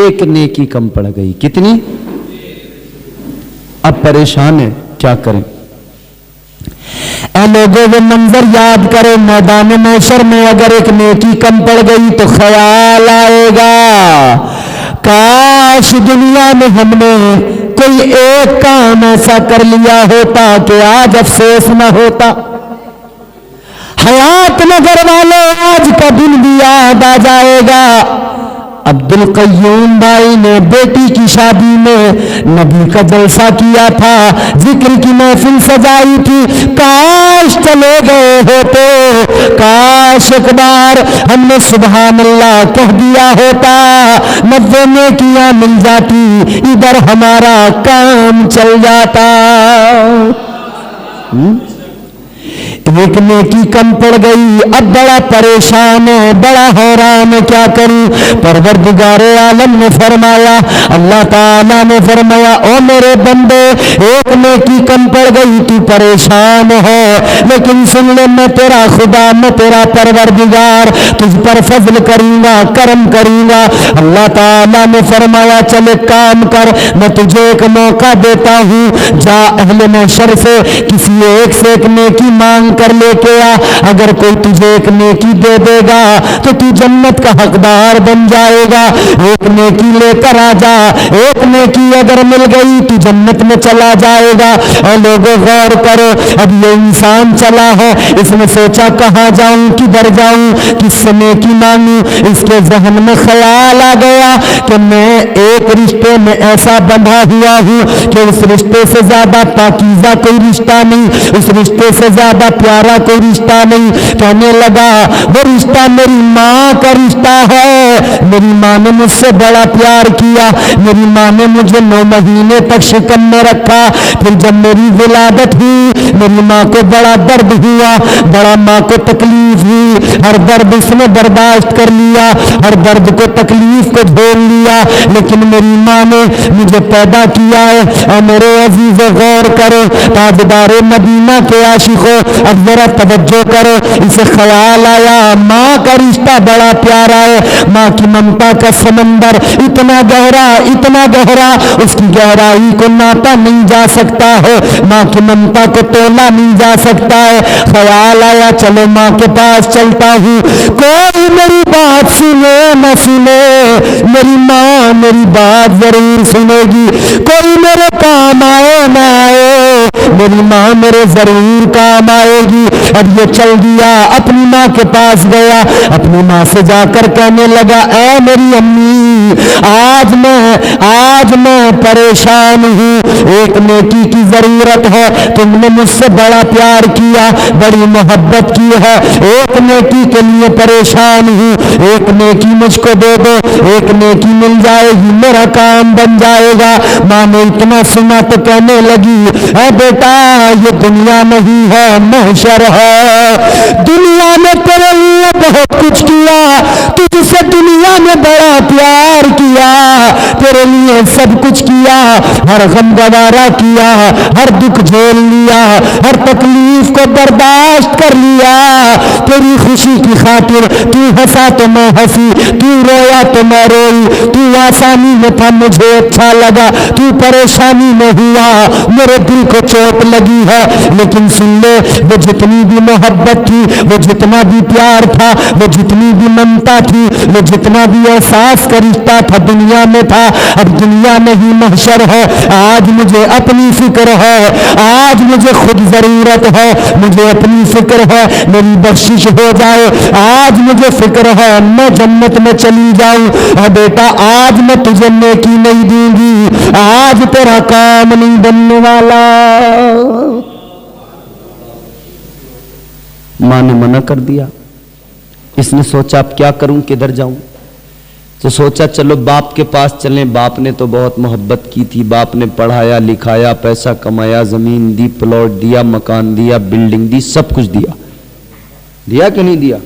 ایک نیکی کم پڑ گئی. کتنی؟ اب پریشان ہے کیا کریں. اے لوگوں وہ منظر یاد کرو میدان محشر میں اگر ایک نیکی کم پڑ گئی تو خیال آئے گا کاش دنیا میں ہم نے کوئی ایک کام ایسا کر لیا ہوتا کہ آج افسوس نہ ہوتا. حیات نگر والوں آج کا دن بھی یاد آ جائے گا. عبد القیوم بھائی نے بیٹی کی شادی میں نبی کا جلسہ کیا تھا, ذکر کی محفل سجائی تھی. کاش چلے گئے ہوتے, کاش ایک بار ہم نے سبحان اللہ کہہ دیا ہوتا, 90 نیکیاں مل جاتی, ادھر ہمارا کام چل جاتا. ایک نیکی کم پڑ گئی, اب بڑا پریشان ہے, بڑا حیران ہے, کیا کروں. پروردگار عالم نے فرمایا, اللہ تعالیٰ نے فرمایا, او میرے بندے ایک نیکی کم پڑ گئی, تو پریشان ہے, لیکن سن لے میں تیرا خدا, میں تیرا پروردگار تجھ پر فضل کروں گا, کرم کروں گا. اللہ تعالیٰ نے فرمایا چل ایک کام کر, میں تجھے ایک موقع دیتا ہوں, جا اہل محشر سے کسی ایک سے ایک نیکی مانگ کر لے کے آ. اگر کوئی تجھے ایک نیکی دے دے گا تو تو جنت کا حقدار بن جائے گا. ایک نیکی لے کر آ جا, ایک نیکی اگر مل گئی تو جنت میں چلا جائے گا. اور لوگوں غور کرو, اب یہ انسان چلا ہے, اس نے سوچا کہاں جاؤں, کدھر جاؤں, کس سے نیکی مانگوں. اس کے ذہن میں خیال آ گیا کہ میں ایک رشتے میں ایسا بندھا ہوا ہوں کہ اس رشتے سے زیادہ پاکیزہ کوئی رشتہ نہیں, اس رشتے سے زیادہ پیارا کوئی رشتہ نہیں. کہنے لگا وہ رشتہ میری ماں کا رشتہ ہے, میری ماں نے مجھ سے بڑا پیار کیا, میری ماں نے مجھے 9 مہینے تک شکم میں رکھا. پھر جب میری ولادت ہوئی میری ماں کو بڑا درد ہوا, بڑا ماں کو تکلیف ہوئی, ہر درد اس نے برداشت کر لیا, ہر درد کو تکلیف کو جھیل لیا, لیکن میری ماں نے مجھے پیدا کیا ہے. اور میرے عزیز غور کرو, تاجدار مدینہ کے عاشقوں اب ذرا توجہ کرو. اسے خیال آیا ماں کا رشتہ بڑا پیارا ہے, ماں کی ممتا کا سمندر اتنا گہرا, اتنا گہرا, اس کی گہرائی کو ناپا نہیں جا سکتا ہے, ماں کی ممتا کو تولا نہیں جا سکتا ہے. خیال آیا چلو ماں کے پاس چلتا ہوں, کوئی میری بات سنے نہ سنے, میری ماں میری بات ضرور سنے گی, کوئی میرے کام آئے نہ آئے, میری ماں میرے ضرور کام آئے گی. اب یہ چل دیا, اپنی ماں کے پاس گیا, اپنی ماں سے جا کر کہنے لگا اے میری امی, آج میں پریشان ہوں, ایک نیکی کی ضرورت ہے, تم نے مجھ سے بڑا پیار کیا, بڑی محبت کی ہے, ایک نیکی کے لیے پریشان ہوں, ایک نیکی مجھ کو دے دو, ایک نیکی مل جائے گی میرا کام بن جائے گا. ماں نے اتنا سنا تو کہنے لگی اے بیٹا یہ دنیا نہیں ہے, محشر ہے. دنیا میں تیرے لیے بہت کچھ کیا, تجھ سے دنیا میں بڑا پیار کیا, تیرے لیے سب کچھ کیا, ہر غم گوارا کیا, ہر دکھ جھیل لیا, ہر تکلیف کو برداشت کر لیا. تیری خوشی کی خاطر تو ہنسا تو میں ہنسی, تو رویا تو میں روئی, تو آسانی میں تھا مجھے اچھا لگا, تو پریشانی میں ہوا میرے دل کو چوٹ لگی ہے. لیکن سن لے, وہ جتنی بھی محبت تھی, وہ جتنا بھی پیار تھا, وہ جتنی بھی ممتا تھی, وہ جتنا بھی احساس کا رشتہ تھا دنیا میں تھا, اب دنیا میں ہی محشر ہے. آج مجھے اپنی فکر ہے, آج مجھے خود ضرورت ہے, مجھے اپنی فکر ہے میری بخشش ہو جائے, آج مجھے فکر ہے میں جنت میں چلی جاؤں. اور بیٹا آج میں تجھے نیکی نہیں دوں گی, آج تیرا کام نہیں بننے والا. ماں نے منع کر دیا. اس نے سوچا اب کیا کروں, کدھر جاؤں. تو سوچا چلو باپ کے پاس چلیں, باپ نے تو بہت محبت کی تھی, باپ نے پڑھایا لکھایا, پیسہ کمایا, زمین دی, پلاٹ دیا, مکان دیا, بلڈنگ دی, سب کچھ دیا. دیا کہ نہیں دیا؟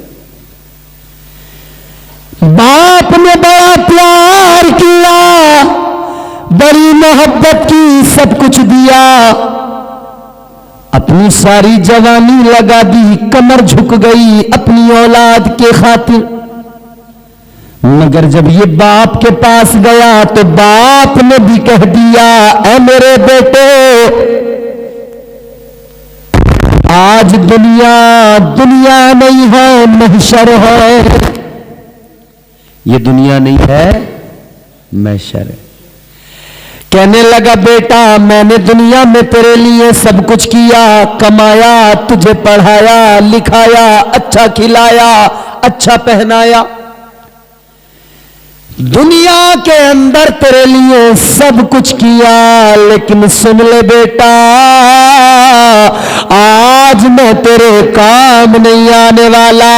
باپ نے بڑا پیار کیا, بڑی محبت کی, سب کچھ دیا, اپنی ساری جوانی لگا دی, کمر جھک گئی اپنی اولاد کے خاطر. مگر جب یہ باپ کے پاس گیا تو باپ نے بھی کہہ دیا اے میرے بیٹے آج دنیا نہیں ہے محشر ہے. یہ دنیا نہیں ہے محشر ہے. کہنے لگا بیٹا میں نے دنیا میں تیرے لیے سب کچھ کیا, کمایا, تجھے پڑھایا لکھایا, اچھا کھلایا, اچھا پہنایا, دنیا کے اندر تیرے لیے سب کچھ کیا, لیکن سن لے بیٹا آج میں تیرے کام نہیں آنے والا.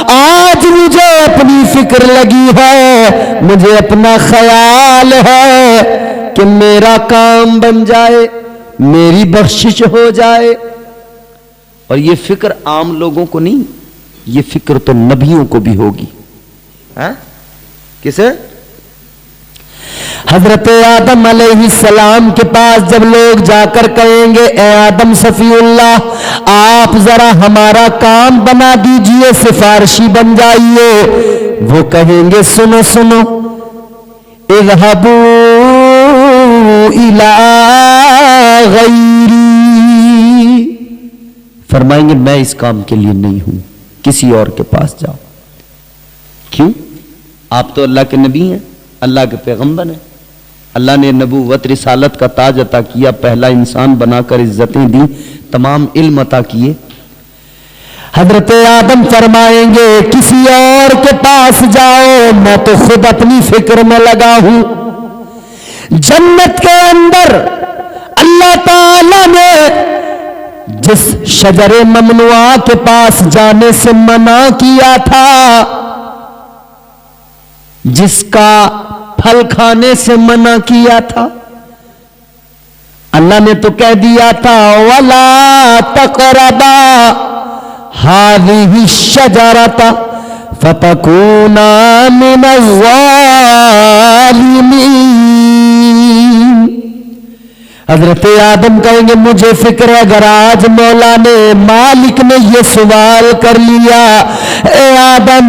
آج مجھے اپنی فکر لگی ہے, مجھے اپنا خیال ہے کہ میرا کام بن جائے, میری بخشش ہو جائے. اور یہ فکر عام لوگوں کو نہیں, یہ فکر تو نبیوں کو بھی ہوگی. کسے؟ حضرت آدم علیہ السلام کے پاس جب لوگ جا کر کہیں گے اے آدم صفی اللہ آپ ذرا ہمارا کام بنا دیجئے, سفارشی بن جائیے, وہ کہیں گے سنو سنو اذهبوا الی غیری, فرمائیں گے میں اس کام کے لیے نہیں ہوں, کسی اور کے پاس جاؤ. کیوں؟ آپ تو اللہ کے نبی ہیں, اللہ کے پیغمبر ہیں, اللہ نے نبوت رسالت کا تاج عطا کیا, پہلا انسان بنا کر عزتیں دی, تمام علم عطا کیے. حضرت آدم فرمائیں گے کسی اور کے پاس جاؤ, میں تو خود اپنی فکر میں لگا ہوں. جنت کے اندر اللہ تعالی نے جس شجر ممنوعہ کے پاس جانے سے منع کیا تھا, جس کا پھل کھانے سے منع کیا تھا, اللہ نے تو کہہ دیا تھا وَلَا تَقْرَبَا هَذِهِ الشَّجَرَةَ فَتَكُونَا مِنَ الظَّالِمِينَ. حضرت آدم کہیں گے مجھے فکر ہے اگر آج مولا نے مالک نے یہ سوال کر لیا اے آدم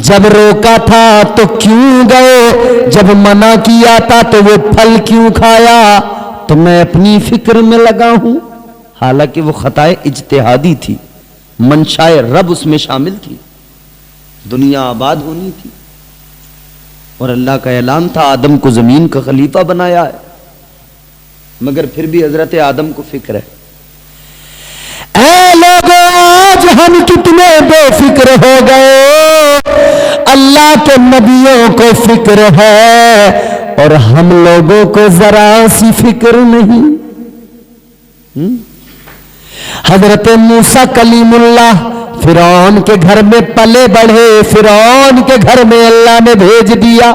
جب روکا تھا تو کیوں گئے, جب منع کیا تھا تو وہ پھل کیوں کھایا, تو میں اپنی فکر میں لگا ہوں. حالانکہ وہ خطائے اجتہادی تھی, منشائے رب اس میں شامل تھی, دنیا آباد ہونی تھی, اور اللہ کا اعلان تھا آدم کو زمین کا خلیفہ بنایا ہے, مگر پھر بھی حضرت آدم کو فکر ہے. اے لوگوں آج ہم کتنے بے فکر ہو گئے, اللہ کے نبیوں کو فکر ہے اور ہم لوگوں کو ذرا سی فکر نہیں. حضرت موسیٰ کلیم اللہ فرعون کے گھر میں پلے بڑھے, فرعون کے گھر میں اللہ نے بھیج دیا,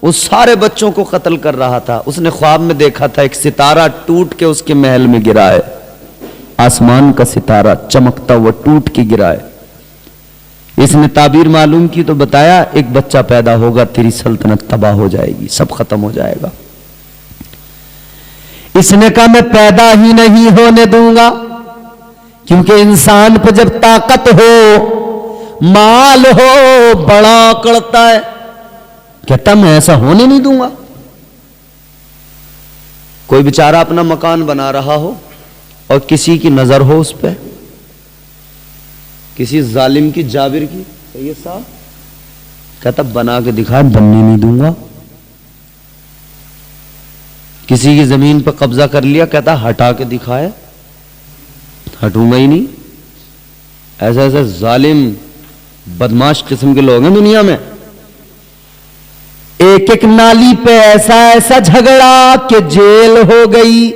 اس سارے بچوں کو قتل کر رہا تھا. اس نے خواب میں دیکھا تھا ایک ستارہ ٹوٹ کے اس کے محل میں گرا ہے, آسمان کا ستارہ چمکتا ہوا ٹوٹ کے گرا ہے. اس نے تعبیر معلوم کی تو بتایا ایک بچہ پیدا ہوگا, تیری سلطنت تباہ ہو جائے گی, سب ختم ہو جائے گا. اس نے کہا میں پیدا ہی نہیں ہونے دوں گا, کیونکہ انسان پہ جب طاقت ہو, مال ہو, بڑا کڑتا ہے, کہتا میں ایسا ہونے نہیں دوں گا. کوئی بیچارہ اپنا مکان بنا رہا ہو اور کسی کی نظر ہو اس پہ, کسی ظالم کی, جابر کی, سید صاحب کہتا بنا کے دکھائے, بننے نہیں دوں گا. کسی کی زمین پہ قبضہ کر لیا, کہتا ہٹا کے دکھائے, ہٹوں گا ہی نہیں. ایسے ایسے ظالم بدماش قسم کے لوگ ہیں دنیا میں. ایک ایک نالی پہ ایسا ایسا جھگڑا کہ جیل ہو گئی,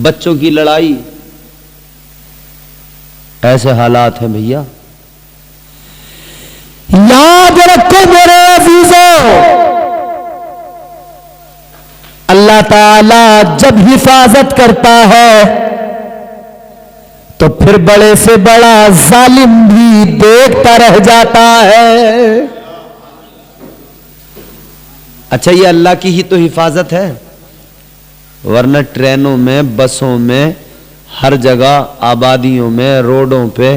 بچوں کی لڑائی, ایسے حالات ہیں بھیا. یاد رکھو میرے عزیزوں, اللہ تعالی جب حفاظت کرتا ہے تو پھر بڑے سے بڑا ظالم بھی دیکھتا رہ جاتا ہے. اچھا یہ اللہ کی ہی تو حفاظت ہے, ورنہ ٹرینوں میں, بسوں میں, ہر جگہ, آبادیوں میں, روڈوں پہ,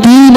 3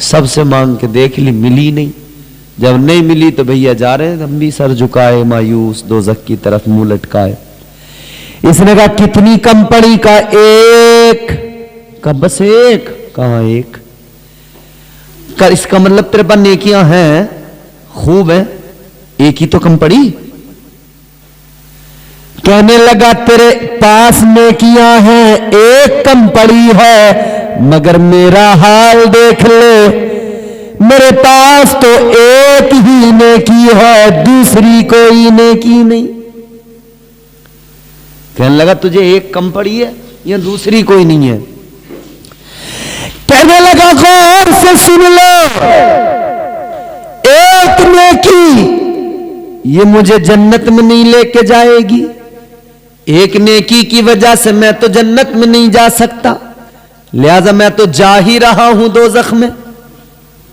سب سے مانگ کے دیکھ لی, ملی نہیں. جب نہیں ملی تو بھیا جا رہے ہیں ہم بھی سر جھکائے مایوس دوزخ کی طرف منہ لٹکائے. اس نے کہا کتنی کم پڑی؟ کا ایک. کا بس ایک. کہاں ایک؟ اس کا مطلب تیرے پاس نیکیاں ہیں, خوب ہیں, ایک ہی تو کم پڑی. کہنے لگا تیرے پاس نیکیاں ہیں, ایک کم پڑی ہے, مگر میرا حال دیکھ لے, میرے پاس تو ایک ہی نیکی ہے, دوسری کوئی نیکی نہیں. کہنے لگا تجھے ایک کم پڑی ہے یا دوسری کوئی نہیں ہے؟ کہنے لگا غور سے سن لو, ایک نیکی یہ مجھے جنت میں نہیں لے کے جائے گی, ایک نیکی کی وجہ سے میں تو جنت میں نہیں جا سکتا, لہذا میں تو جا ہی رہا ہوں دوزخ میں,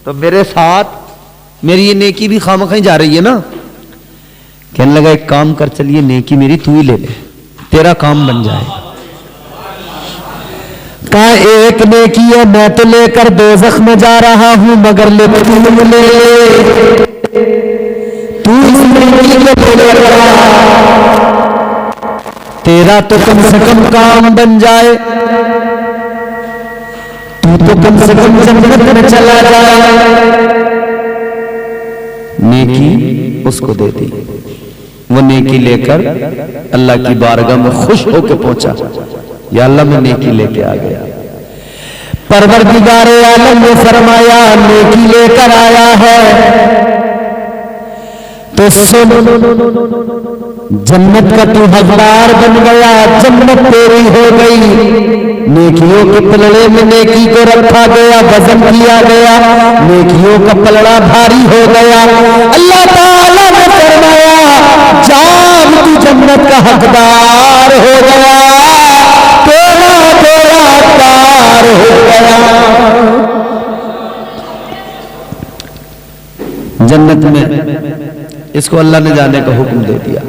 تو میرے ساتھ میری یہ نیکی بھی خامخواہ جا رہی ہے نا. کہنے لگا ایک کام کر, چلیے نیکی میری تو ہی لے لے, تیرا کام بن جائے. کہا ایک نیکی ہے, میں تو لے کر دوزخ میں جا رہا ہوں, مگر لے تو اس نیکی کو لے رہا, تیرا تو کم سے کم کام بن جائے, تو کم سے کم جنت میں چلا جائے. نیکی اس کو دے دی, وہ نیکی لے کر اللہ کی بارگاہ میں خوش ہو کے پہنچا, یا اللہ میں نیکی لے کے آ گیا. پروردگار عالم نے فرمایا نیکی لے کر آیا ہے تو سن, جنت کا تو حقدار بن گیا, جنت تیری ہو گئی. نیکیوں کے پلڑے میں نیکی کو رکھا گیا, وزن کیا گیا, نیکیوں کا پلڑا بھاری ہو گیا. اللہ تعالیٰ نے فرمایا جان تو جنت کا حقدار ہو گیا, تیرا کار ہو گیا. جنت میں اس کو اللہ نے جانے کا حکم دے دیا.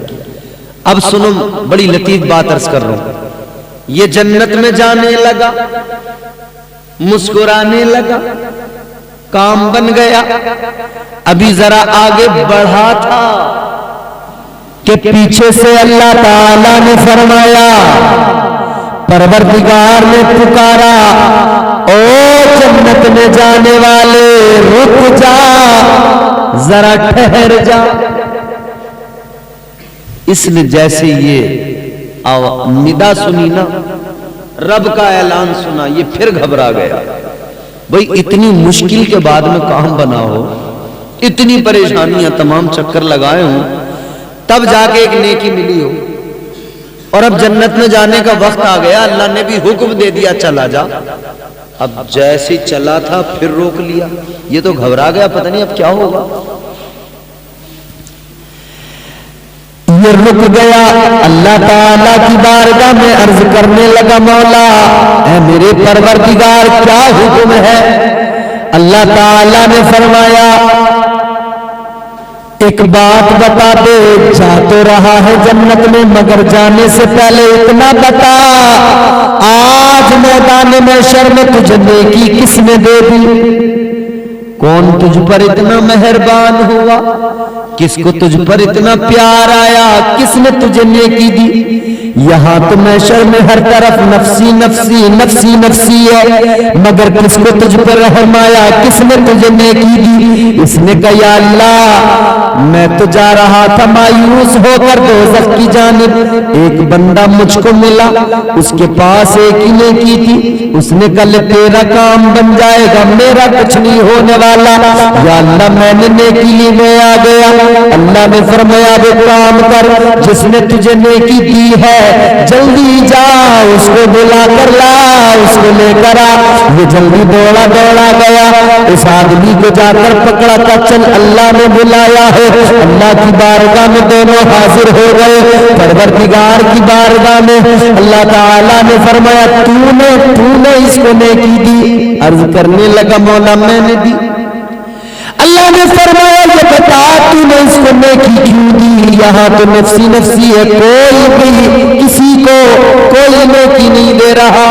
اب سنو, بڑی لطیف بات عرض کر رہا ہوں. یہ جنت میں جانے لگا, مسکرانے لگا, کام بن گیا. ابھی ذرا آگے بڑھا تھا کہ پیچھے سے اللہ تعالیٰ نے فرمایا, پروردگار نے پکارا, او جنت میں جانے والے رک جا, ذرا ٹھہر جا. اس نے جیسے یہ ندا سنی نا, رب کا اعلان سنا, یہ پھر گھبرا گیا. بھئی اتنی مشکل کے بعد میں کام بنا ہو, اتنی پریشانیاں, تمام چکر لگائے ہوں, تب جا کے ایک نیکی ملی ہو, اور اب جنت میں جانے کا وقت آ گیا, اللہ نے بھی حکم دے دیا چلا جا. اب جیسے چلا تھا پھر روک لیا. یہ تو گھبرا گیا, پتہ نہیں اب کیا ہوگا. یہ رک گیا. اللہ تعالیٰ کی بارگاہ میں عرض کرنے لگا, مولا اے میرے پروردگار کیا حکم ہے؟ اللہ تعالیٰ نے فرمایا ایک بات بتا دے, جا تو رہا ہے جنت میں, مگر جانے سے پہلے اتنا بتا, آج میدان محشر میں تجھے نیکی کس نے دے دی؟ کون تجھ پر اتنا مہربان ہوا, کس کو تجھ پر اتنا پیار آیا, کس نے تجھے نیکی دی؟ یہاں تو محشر میں ہر طرف نفسی نفسی نفسی نفسی ہے, مگر کس کو تجھ پر رحم آیا, کس نے تجھے نیکی دی؟ اس نے کہا یا اللہ میں تو جا رہا تھا مایوس ہو کر دوزخ کی جانب, ایک بندہ مجھ کو ملا, اس کے پاس ایک ہی نیکی تھی, اس نے کہا تیرا کام بن جائے گا, میرا کچھ نہیں ہونے والا. یا اللہ میں نے نیکی لی, میں آ گیا. اللہ نے فرمایا وہ کام کر, جس نے تجھے نیکی دی ہے جلدی جا اس کو بلا کر لا, اس کو لے کر آ. یہ جلدی دوڑا گیا, اس آدمی کو جا کر پکڑا تھا, چل اللہ نے بلایا ہے. اللہ کی بارگاہ میں دونوں حاضر ہو گئے. پروردگار کی بارگاہ میں اللہ تعالیٰ نے فرمایا تو نے اس کو نیکی دی؟ عرض کرنے لگا مولا میں نے دی. اللہ نے فرمایا یہ بتا تو نے اس کو نیکی کیوں دی؟ یہاں تو نفسی نفسی ہے, کوئی بھی کسی کو کوئی نیکی نہیں دے رہا.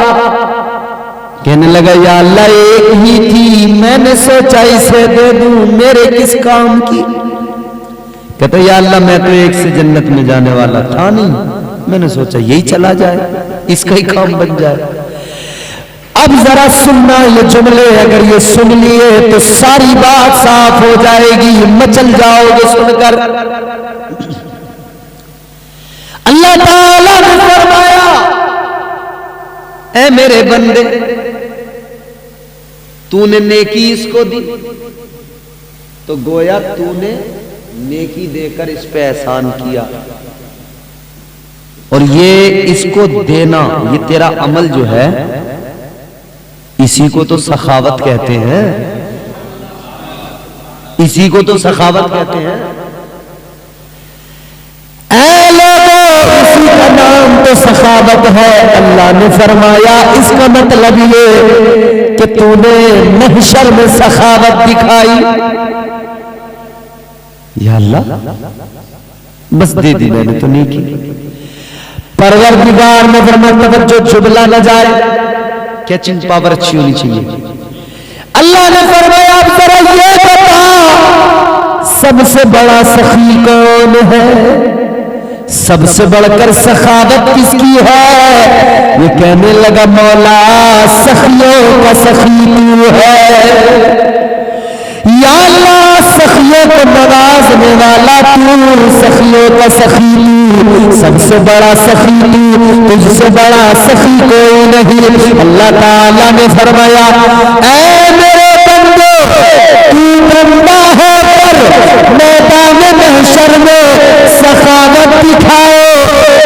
کہنے لگا یا اللہ ایک ہی تھی، میں نے سوچا اسے دے دوں، میرے کس کام کی؟ کہتا یا اللہ میں تو ایک سے جنت میں جانے والا تھا نہیں، میں نے سوچا یہی چلا جائے، اس کا ہی کام بن جائے۔ اب ذرا سننا یہ جملے، اگر یہ سن لیے تو ساری بات صاف ہو جائے گی، مچل جاؤ گے سن کر۔ اللہ تعالیٰ نے فرمایا اے میرے بندے، تو نے نیکی اس کو دی تو گویا تو نے نیکی دے کر اس پہ احسان کیا، اور یہ اس کو دینا، یہ تیرا عمل جو ہے اسی کو تو سخاوت کہتے ہیں، اسی کو تو سخاوت کہتے ہیں۔ اے لوگوں اسی کا نام تو سخاوت ہے۔ اللہ نے فرمایا اس کا مطلب یہ کہ تو نے محشر میں سخاوت دکھائی، یا اللہ بس دے دی میں نے تو نہیں کی۔ پروردگار نے فرمایا توجہ جبلا نہ جائے، کیچنگ پاور اچھی ہونی چاہیے۔ اللہ نے فرمایا اب ذرا یہ بتا سب سے بڑا سخی کون ہے، سب سے بڑھ کر سخاوت کس کی ہے؟ یہ کہنے لگا مولا سخیوں کا سخی تو ہے، یا اللہ سخیوں کو نوازنے والا تو، سخیوں کا سخی تو، سب سے بڑا سخی تو، تجھ سے بڑا سخی کوئی نہیں۔ اللہ تعالیٰ نے فرمایا اے میرے بندو، تو بندہ ہو کر میدان محشر میں سخاوت دکھائے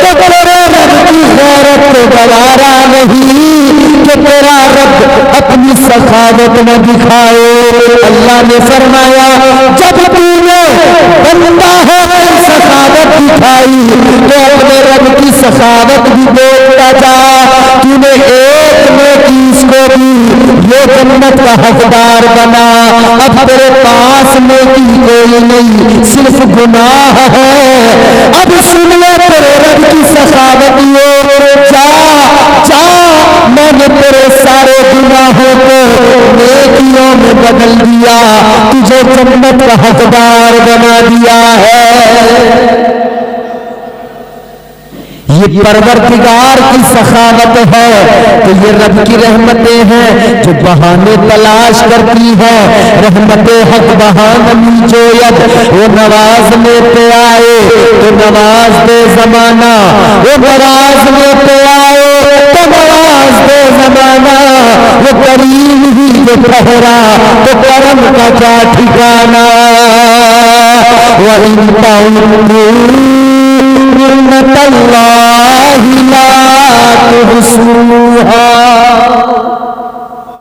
تو تیرے رب کی غیرت کو گوارا نہیں کہ تیرا رب اپنی سخاوت نہ دکھائے۔ اللہ نے فرمایا جب تو نے بندہ ہو کر سخاوت دکھائی تو اپنے رب کی سخاوت بھی دیکھتا جا، تو نے ایک نیکی اس کو دی، یہ جنت کا حقدار بنا، اب تیرے پاس نیکی کوئی نہیں صرف گناہ ہے۔ اب سن لے تیرے رب کی سخاوت، جا جا میں نے تیرے سارے گناہوں کو نیکیوں میں بدل دیا، تجھے جنت کا حقدار بنا دیا ہے۔ یہ پروردگار کی سخاوت ہے، تو یہ رب کی رحمتیں ہیں جو بہانے تلاش کرتی ہیں۔ رحمت حق بہانمی جوید، وہ نوازنے پہ آئے تو نواز دے زمانہ، وہ نوازنے پہ آئے تو نواز دے زمانہ، وہ کریم ہی جو ٹھہرا تو کرم کا کیا ٹھکانا۔ وَإِن تَعُدُّوا نعمت اللہ لا تحصوها